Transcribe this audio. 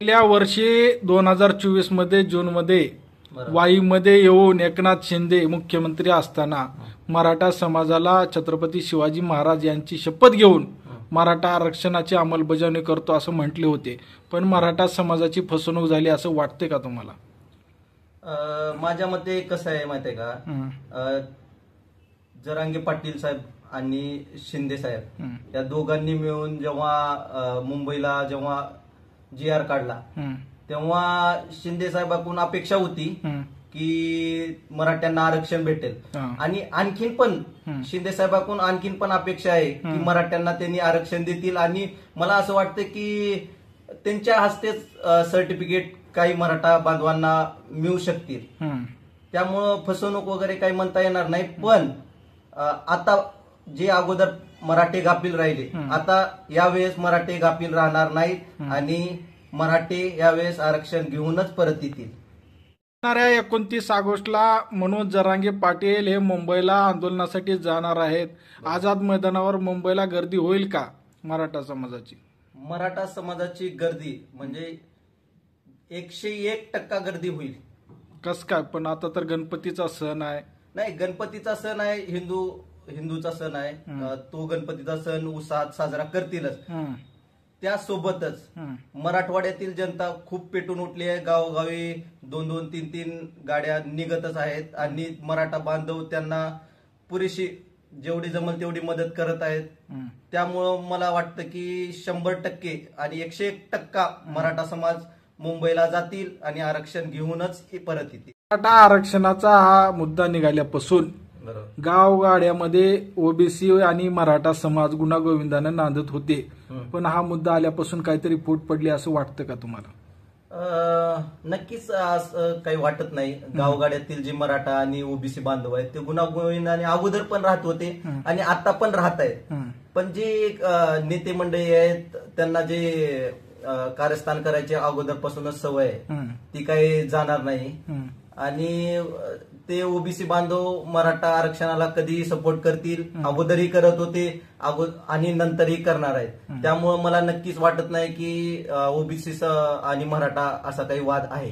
गेल्या वर्षी 2024 मध्ये जूनमध्ये बरोबर. वाईमध्ये येऊन एकनाथ शिंदे मुख्यमंत्री असताना मराठा समाजाला छत्रपती शिवाजी महाराज यांची शपथ घेऊन मराठा आरक्षणाची अंमलबजावणी करतो असं म्हटले होते, पण मराठा समाजाची फसवणूक झाली असं वाटते का तुम्हाला? माझ्या मते कसं आहे माहितीये का, जरांगे पाटील साहेब आणि शिंदे साहेब या दोघांनी मिळून जेव्हा मुंबईला जेव्हा GR काढला तेव्हा शिंदे साहेबांकडून अपेक्षा होती की मराठ्यांना आरक्षण भेटेल आणि आणखीन पण शिंदे साहेबांकडून आणखीन पण अपेक्षा आहे की मराठ्यांना त्यांनी आरक्षण देतील आणि मला असं वाटतं की त्यांच्या हस्तेच सर्टिफिकेट काही मराठा बांधवांना मिळू शकतील. त्यामुळं फसवणूक वगैरे काही म्हणता येणार नाही. पण आता जे अगोदर मराठे गाफील राहिले, आता यावेळेस मराठे गाफील राहणार नाहीत आणि मराठे यावेळेस आरक्षण घेऊनच परत येतील. येणाऱ्या 29 ऑगस्टला मनोज जरांगे पाटील हे मुंबईला आंदोलनासाठी जाणार आहेत. आझाद मैदानावर मुंबईला गर्दी होईल का मराठा समाजाची? मराठा समाजाची गर्दी म्हणजे 101% गर्दी होईल. कस काय? पण आता तर गणपतीचा सण आहे. नाही, गणपतीचा सण आहे, हिंदूचा सण आहे, तो गणपतीचा सण उत्साहात साजरा करतीलच. त्यासोबतच मराठवाड्यातील जनता खूप पेटून उठली आहे. गावोगावी 2-2, 3-3 गाड्या निघतच आहेत आणि मराठा बांधव त्यांना पुरेशी जेवढी जमल तेवढी मदत करत आहेत. त्यामुळं मला वाटतं की 100% आणि 101% मराठा समाज मुंबईला जातील आणि आरक्षण घेऊनच परत येतील. मराठा आरक्षणाचा हा मुद्दा निघाल्यापासून गावगाड्यामध्ये ओबीसी आणि मराठा समाज गुण्यागोविंदाने नांदत होते, पण हा मुद्दा आल्यापासून काहीतरी फूट पडली असं वाटतं का तुम्हाला? नक्कीच असं काही वाटत नाही. गावगाड्यातील जे मराठा आणि ओबीसी बांधव आहेत ते गुण्यागोविंदाने अगोदर पण राहत होते आणि आता पण राहत आहेत. पण जे नेते मंडळी आहेत त्यांना जे कारस्थान करायची अगोदरपासूनच सवय आहे ती काही जाणार नाही आणि ते ओबीसी बांधव मराठा आरक्षणाला कधीही सपोर्ट करतील. अगोदरही करत होते आणि नंतरही करणार आहेत. त्यामुळे मला नक्कीच वाटत नाही की ओबीसी आणि मराठा असा काही वाद आहे.